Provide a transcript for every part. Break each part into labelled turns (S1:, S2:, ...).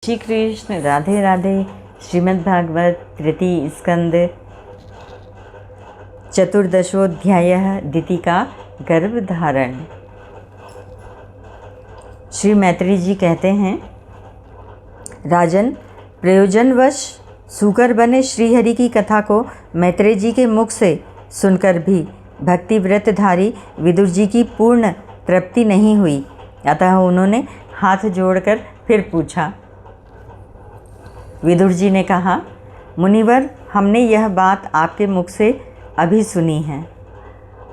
S1: श्री कृष्ण, राधे राधे। श्रीमद् भागवत तृतीय स्कंद चतुर्दशोध्याय दीतिका गर्भधारण। श्री मैत्री जी कहते हैं, राजन, प्रयोजनवश सूकर बने श्रीहरि की कथा को मैत्रेय जी के मुख से सुनकर भी भक्ति व्रतधारी विदुर जी की पूर्ण तृप्ति नहीं हुई। अतः उन्होंने हाथ जोड़कर फिर पूछा। विदुर जी ने कहा, मुनिवर, हमने यह बात आपके मुख से अभी सुनी है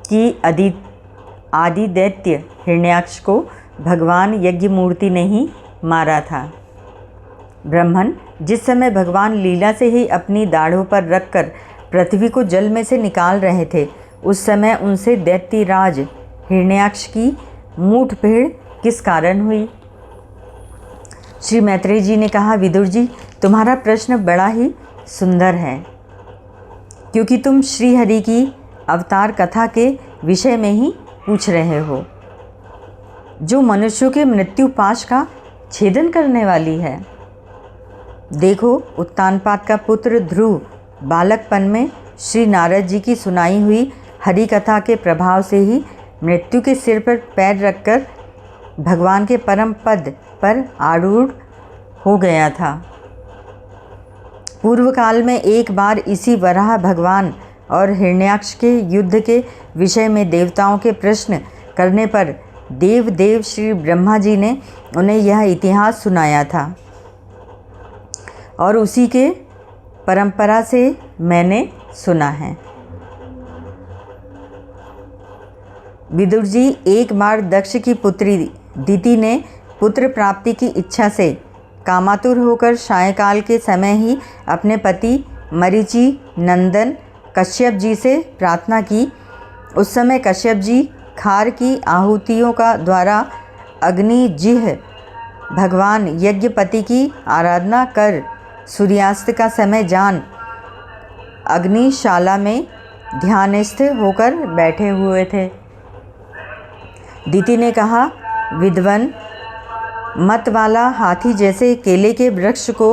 S1: कि आदि दैत्य हिरण्याक्ष को भगवान यज्ञ मूर्ति ने ही मारा था। ब्रह्मन जिस समय भगवान लीला से ही अपनी दाढ़ों पर रखकर पृथ्वी को जल में से निकाल रहे थे, उस समय उनसे दैत्यराज हिरण्याक्ष की मुठभेड़ किस कारण हुई? श्री मैत्रेय जी ने कहा, विदुर जी, तुम्हारा प्रश्न बड़ा ही सुंदर है, क्योंकि तुम श्रीहरि की अवतार कथा के विषय में ही पूछ रहे हो, जो मनुष्यों के मृत्यु पाश का छेदन करने वाली है। देखो, उत्तानपाद का पुत्र ध्रुव बालकपन में श्री नारद जी की सुनाई हुई हरि कथा के प्रभाव से ही मृत्यु के सिर पर पैर रखकर भगवान के परम पद पर आरूढ़ हो गया था। पूर्व काल में एक बार इसी वराह भगवान और हिरण्याक्ष के युद्ध के विषय में देवताओं के प्रश्न करने पर देव श्री ब्रह्मा जी ने उन्हें यह इतिहास सुनाया था, और उसी के परंपरा से मैंने सुना है। विदुर जी, एक बार दक्ष की पुत्री दिति ने पुत्र प्राप्ति की इच्छा से कामातुर होकर सायंकाल के समय ही अपने पति मरीचि नंदन कश्यप जी से प्रार्थना की। उस समय कश्यप जी खार की आहुतियों का द्वारा अग्निजिह्व भगवान यज्ञपति की आराधना कर सूर्यास्त का समय जान अग्निशाला में ध्यानस्थ होकर बैठे हुए थे। दिति ने कहा, विद्वन, मत वाला हाथी जैसे केले के वृक्ष को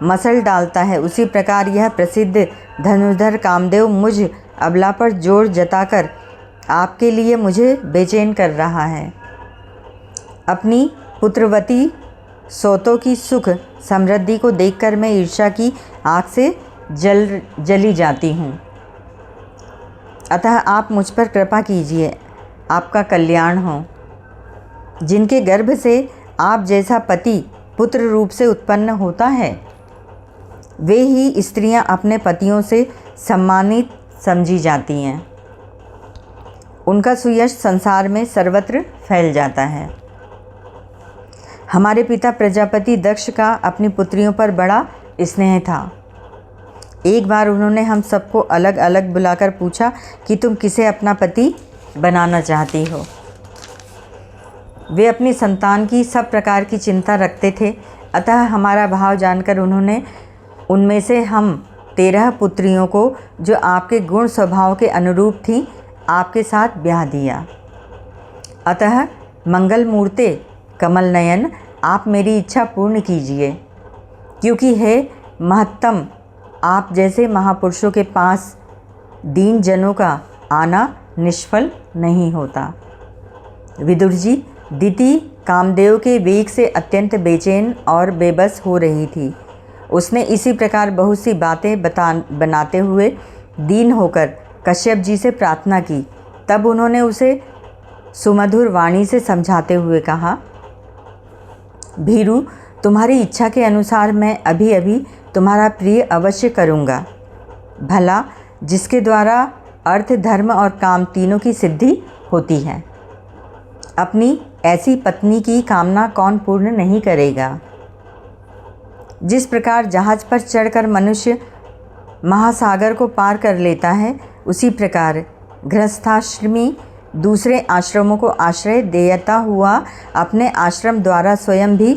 S1: मसल डालता है, उसी प्रकार यह प्रसिद्ध धनुर्धर कामदेव मुझ अबला पर जोर जताकर आपके लिए मुझे बेचैन कर रहा है। अपनी पुत्रवती सौतों की सुख समृद्धि को देखकर मैं ईर्ष्या की आग से जली जाती हूँ। अतः आप मुझ पर कृपा कीजिए, आपका कल्याण हो। जिनके गर्भ से आप जैसा पति पुत्र रूप से उत्पन्न होता है, वे ही स्त्रियां अपने पतियों से सम्मानित समझी जाती हैं। उनका सुयश संसार में सर्वत्र फैल जाता है। हमारे पिता प्रजापति दक्ष का अपनी पुत्रियों पर बड़ा स्नेह था। एक बार उन्होंने हम सबको अलग अलग बुलाकर पूछा कि तुम किसे अपना पति बनाना चाहती हो। वे अपनी संतान की सब प्रकार की चिंता रखते थे, अतः हमारा भाव जानकर उन्होंने उनमें से हम 13 पुत्रियों को, जो आपके गुण स्वभाव के अनुरूप थीं, आपके साथ ब्याह दिया। अतः मंगल मूर्ते कमल नयन, आप मेरी इच्छा पूर्ण कीजिए, क्योंकि हे महत्तम, आप जैसे महापुरुषों के पास दीन जनों का आना निष्फल नहीं होता। विदुर जी, दिति कामदेव के वेग से अत्यंत बेचैन और बेबस हो रही थी। उसने इसी प्रकार बहुत सी बातें बनाते हुए दीन होकर कश्यप जी से प्रार्थना की। तब उन्होंने उसे सुमधुर वाणी से समझाते हुए कहा, भीरू, तुम्हारी इच्छा के अनुसार मैं अभी अभी तुम्हारा प्रिय अवश्य करूँगा। भला जिसके द्वारा अर्थ, धर्म और काम तीनों की सिद्धि होती है, अपनी ऐसी पत्नी की कामना कौन पूर्ण नहीं करेगा। जिस प्रकार जहाज पर चढ़कर मनुष्य महासागर को पार कर लेता है, उसी प्रकार गृहस्थाश्रमी दूसरे आश्रमों को आश्रय देता हुआ अपने आश्रम द्वारा स्वयं भी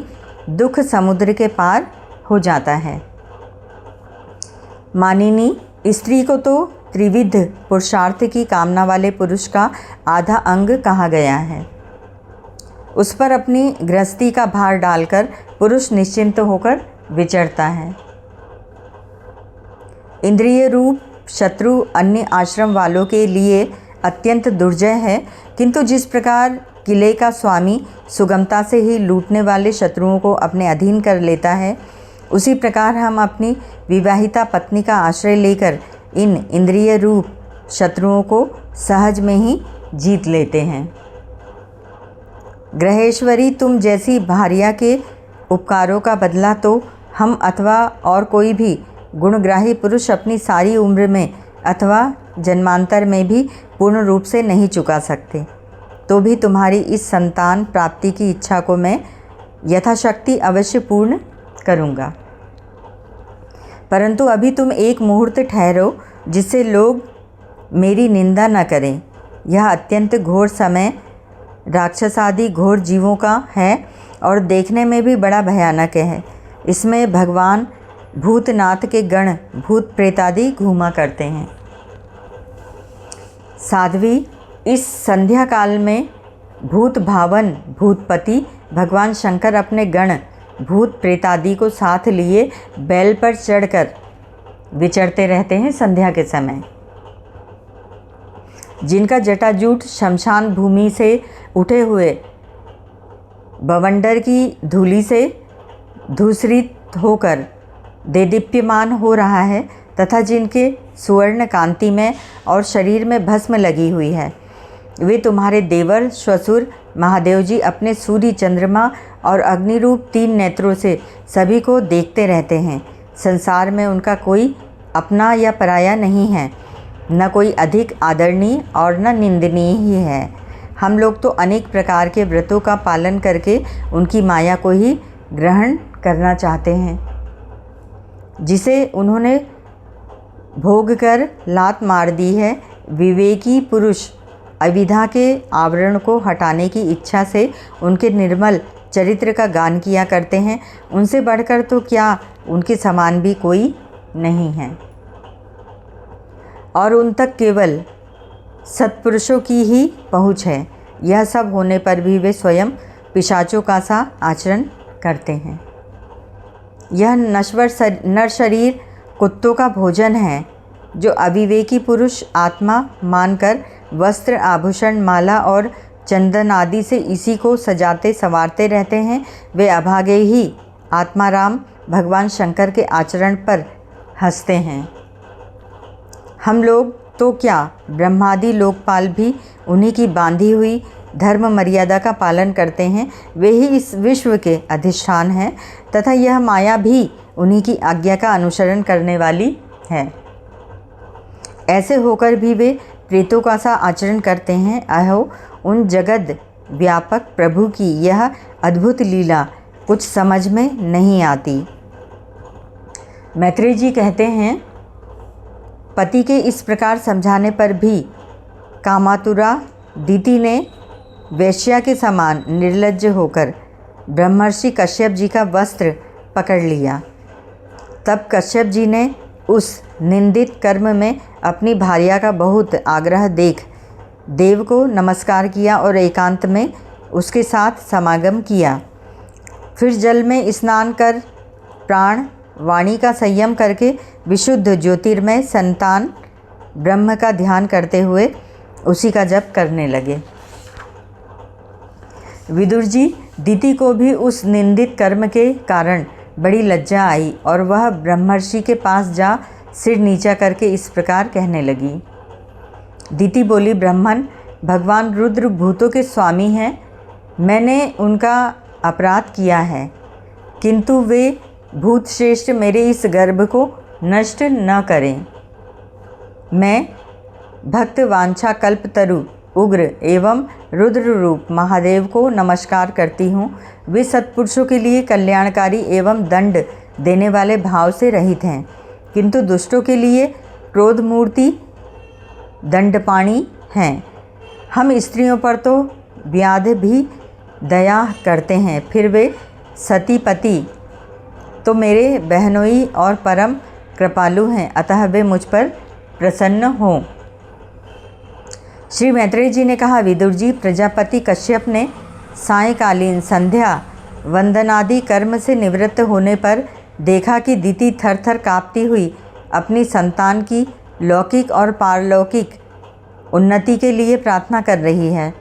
S1: दुख समुद्र के पार हो जाता है। मानिनी, स्त्री को तो त्रिविध पुरुषार्थ की कामना वाले पुरुष का आधा अंग कहा गया है। उस पर अपनी गृहस्थी का भार डालकर पुरुष निश्चिंत होकर विचरता है। इंद्रिय रूप शत्रु अन्य आश्रम वालों के लिए अत्यंत दुर्जय है, किंतु जिस प्रकार किले का स्वामी सुगमता से ही लूटने वाले शत्रुओं को अपने अधीन कर लेता है, उसी प्रकार हम अपनी विवाहिता पत्नी का आश्रय लेकर इन इंद्रिय रूप शत्रुओं को सहज में ही जीत लेते हैं। ग्रहेश्वरी, तुम जैसी भार्या के उपकारों का बदला तो हम अथवा और कोई भी गुणग्राही पुरुष अपनी सारी उम्र में अथवा जन्मांतर में भी पूर्ण रूप से नहीं चुका सकते। तो भी तुम्हारी इस संतान प्राप्ति की इच्छा को मैं यथाशक्ति अवश्य पूर्ण करूँगा। परंतु अभी तुम एक मुहूर्त ठहरो, जिससे लोग मेरी निंदा न करें। यह अत्यंत घोर समय राक्षसादि घोर जीवों का है और देखने में भी बड़ा भयानक है। इसमें भगवान भूतनाथ के गण भूत प्रेतादि घूमा करते हैं। साध्वी, इस संध्या काल में भूत भावन भूतपति भगवान शंकर अपने गण भूत प्रेतादि को साथ लिए बैल पर चढ़कर विचरते रहते हैं। संध्या के समय जिनका जटाजूट शमशान भूमि से उठे हुए बवंडर की धूलि से धूसरित होकर देदीप्यमान हो रहा है तथा जिनके सुवर्ण कांति में और शरीर में भस्म लगी हुई है, वे तुम्हारे देवर श्वशुर महादेव जी अपने सूर्य चंद्रमा और अग्निरूप 3 नेत्रों से सभी को देखते रहते हैं। संसार में उनका कोई अपना या पराया नहीं है, न कोई अधिक आदरणीय और न निंदनीय ही है। हम लोग तो अनेक प्रकार के व्रतों का पालन करके उनकी माया को ही ग्रहण करना चाहते हैं, जिसे उन्होंने भोग कर लात मार दी है। विवेकी पुरुष अविद्या के आवरण को हटाने की इच्छा से उनके निर्मल चरित्र का गान किया करते हैं। उनसे बढ़कर तो क्या उनके समान भी कोई नहीं है, और उन तक केवल सत्पुरुषों की ही पहुँच है। यह सब होने पर भी वे स्वयं पिशाचों का सा आचरण करते हैं। यह नश्वर नर शरीर कुत्तों का भोजन है। जो अविवेकी पुरुष आत्मा मानकर वस्त्र आभूषण माला और चंदन आदि से इसी को सजाते संवारते रहते हैं, वे अभागे ही आत्माराम भगवान शंकर के आचरण पर हंसते हैं। हम लोग तो क्या, ब्रह्मादि लोकपाल भी उन्हीं की बांधी हुई धर्म मर्यादा का पालन करते हैं। वे ही इस विश्व के अधिष्ठान हैं तथा यह माया भी उन्हीं की आज्ञा का अनुसरण करने वाली है। ऐसे होकर भी वे प्रेतों का सा आचरण करते हैं। अहो, उन जगत व्यापक प्रभु की यह अद्भुत लीला कुछ समझ में नहीं आती। मैत्रेय जी कहते हैं, पति के इस प्रकार समझाने पर भी कामातुरा दीति ने वैश्या के समान निर्लज्ज होकर ब्रह्मर्षि कश्यप जी का वस्त्र पकड़ लिया। तब कश्यप जी ने उस निंदित कर्म में अपनी भार्या का बहुत आग्रह देख देव को नमस्कार किया और एकांत में उसके साथ समागम किया। फिर जल में स्नान कर प्राण वाणी का संयम करके विशुद्ध ज्योतिर्मय संतान ब्रह्म का ध्यान करते हुए उसी का जप करने लगे। विदुर जी, दीति को भी उस निंदित कर्म के कारण बड़ी लज्जा आई और वह ब्रह्मर्षि के पास जा सिर नीचा करके इस प्रकार कहने लगी। दीति बोली, ब्राह्मण, भगवान रुद्र भूतों के स्वामी हैं। मैंने उनका अपराध किया है, किंतु वे भूत श्रेष्ठ मेरे इस गर्भ को नष्ट न करें। मैं भक्त वांछा कल्पतरु उग्र एवं रुद्र रूप महादेव को नमस्कार करती हूँ। वे सत्पुरुषों के लिए कल्याणकारी एवं दंड देने वाले भाव से रहित हैं, किंतु दुष्टों के लिए क्रोध मूर्ति दंडपाणी हैं। हम स्त्रियों पर तो व्याध भी दया करते हैं, फिर वे सतीपति तो मेरे बहनोई और परम कृपालु हैं, अतः वे मुझ पर प्रसन्न हों। श्री मैत्रेय जी ने कहा, विदुर जी, प्रजापति कश्यप ने सायंकालीन संध्या वंदनादि कर्म से निवृत्त होने पर देखा कि दिति थर-थर काँपती हुई अपनी संतान की लौकिक और पारलौकिक उन्नति के लिए प्रार्थना कर रही है।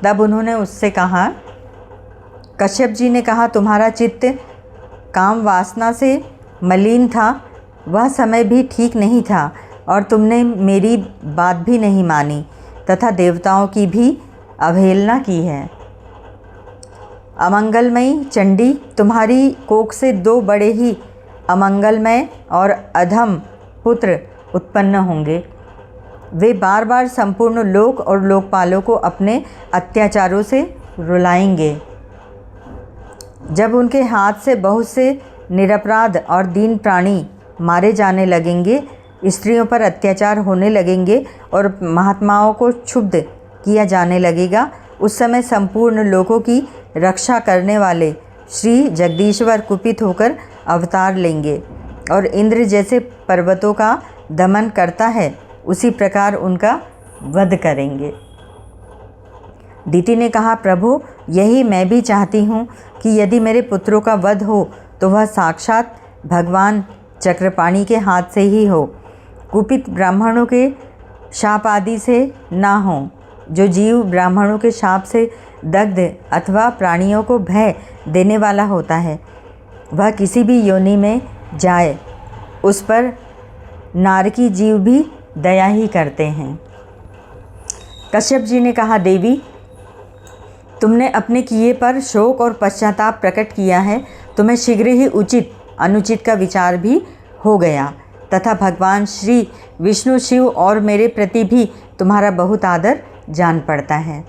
S1: तब उन्होंने उससे कहा, कश्यप जी ने कहा, तुम्हारा चित्त काम वासना से मलिन था, वह समय भी ठीक नहीं था और तुमने मेरी बात भी नहीं मानी तथा देवताओं की भी अवहेलना की है। अमंगलमयी चंडी, तुम्हारी कोख से 2 बड़े ही अमंगलमय और अधम पुत्र उत्पन्न होंगे। वे बार बार संपूर्ण लोक और लोकपालों को अपने अत्याचारों से रुलाएंगे। जब उनके हाथ से बहुत से निरपराध और दीन प्राणी मारे जाने लगेंगे, स्त्रियों पर अत्याचार होने लगेंगे और महात्माओं को क्षुब्ध किया जाने लगेगा, उस समय संपूर्ण लोगों की रक्षा करने वाले श्री जगदीश्वर कुपित होकर अवतार लेंगे और इंद्र जैसे पर्वतों का दमन करता है उसी प्रकार उनका वध करेंगे। दिति ने कहा, प्रभु, यही मैं भी चाहती हूँ कि यदि मेरे पुत्रों का वध हो तो वह साक्षात भगवान चक्रपाणि के हाथ से ही हो, कुपित ब्राह्मणों के शाप आदि से ना हो। जो जीव ब्राह्मणों के शाप से दग्ध अथवा प्राणियों को भय देने वाला होता है, वह किसी भी योनि में जाए उस पर नारकी जीव भी दया ही करते हैं। कश्यप जी ने कहा, देवी, तुमने अपने किए पर शोक और पश्चाताप प्रकट किया है। तुम्हें शीघ्र ही उचित अनुचित का विचार भी हो गया तथा भगवान श्री विष्णु शिव और मेरे प्रति भी तुम्हारा बहुत आदर जान पड़ता है।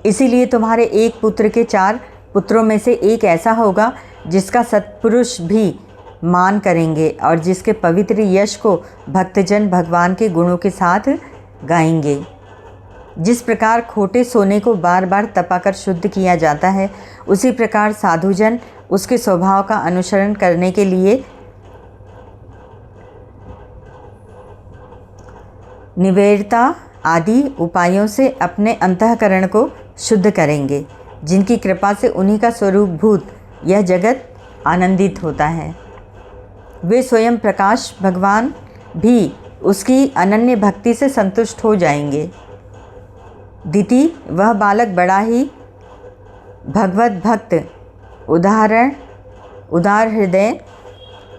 S1: इसीलिए तुम्हारे एक पुत्र के 4 पुत्रों में से एक ऐसा होगा जिसका सत्पुरुष भी मान करेंगे और जिसके पवित्र यश को भक्तजन भगवान के गुणों के साथ गाएंगे। जिस प्रकार खोटे सोने को बार बार तपाकर शुद्ध किया जाता है, उसी प्रकार साधुजन उसके स्वभाव का अनुसरण करने के लिए निवेरता आदि उपायों से अपने अंतःकरण को शुद्ध करेंगे, जिनकी कृपा से उन्हीं का स्वरूपभूत यह जगत आनंदित होता है। वे स्वयं प्रकाश भगवान भी उसकी अनन्य भक्ति से संतुष्ट हो जाएंगे। दिति, वह बालक बड़ा ही भगवत भक्त, उदार हृदय,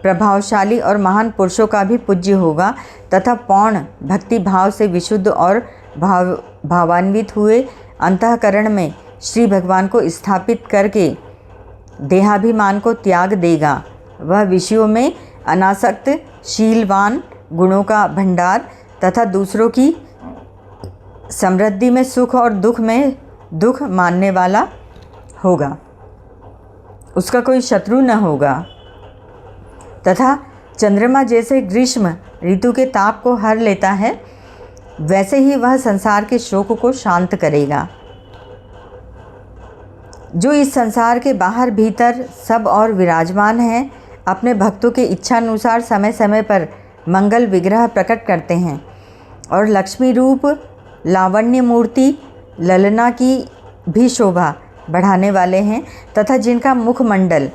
S1: प्रभावशाली और महान पुरुषों का भी पूज्य होगा तथा पौण भक्ति भाव से विशुद्ध और भावान्वित हुए अंतःकरण में श्री भगवान को स्थापित करके देहाभिमान को त्याग देगा। वह विषयों में अनासक्त, शीलवान, गुणों का भंडार तथा दूसरों की समृद्धि में सुख और दुख में दुख मानने वाला होगा। उसका कोई शत्रु न होगा तथा चंद्रमा जैसे ग्रीष्म ऋतु के ताप को हर लेता है, वैसे ही वह संसार के शोक को शांत करेगा। जो इस संसार के बाहर भीतर सब और विराजमान हैं, अपने भक्तों के इच्छानुसार समय समय पर मंगल विग्रह प्रकट करते हैं और लक्ष्मी रूप लावण्य मूर्ति ललना की भी शोभा बढ़ाने वाले हैं तथा जिनका मुखमंडल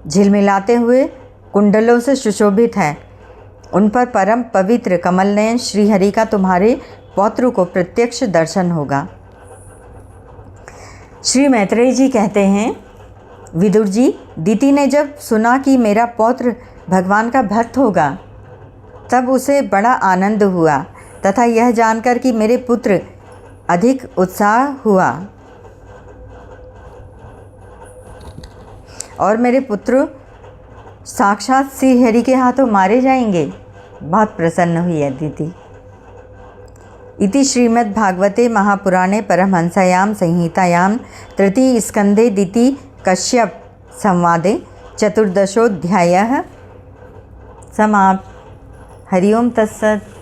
S1: झिलमिलाते हुए कुंडलों से सुशोभित है, उन पर परम पवित्र कमलनयन श्रीहरि का तुम्हारे पौत्र को प्रत्यक्ष दर्शन होगा। श्री मैत्रेय जी कहते हैं, विदुर जी, दिति ने जब सुना कि मेरा पौत्र भगवान का भक्त होगा, तब उसे बड़ा आनंद हुआ तथा यह जानकर कि मेरे पुत्र अधिक उत्साह हुआ और मेरे पुत्र साक्षात श्री हरि के हाथों मारे जाएंगे, बहुत प्रसन्न हुई अदिति। इति श्रीमद्भागवते महापुराणे परमहंसायां संहितायां तृतीय स्कंदे दिति कश्यप संवादे चतुर्दशोऽध्यायः समाप्त। हरि ओम तत्सत्।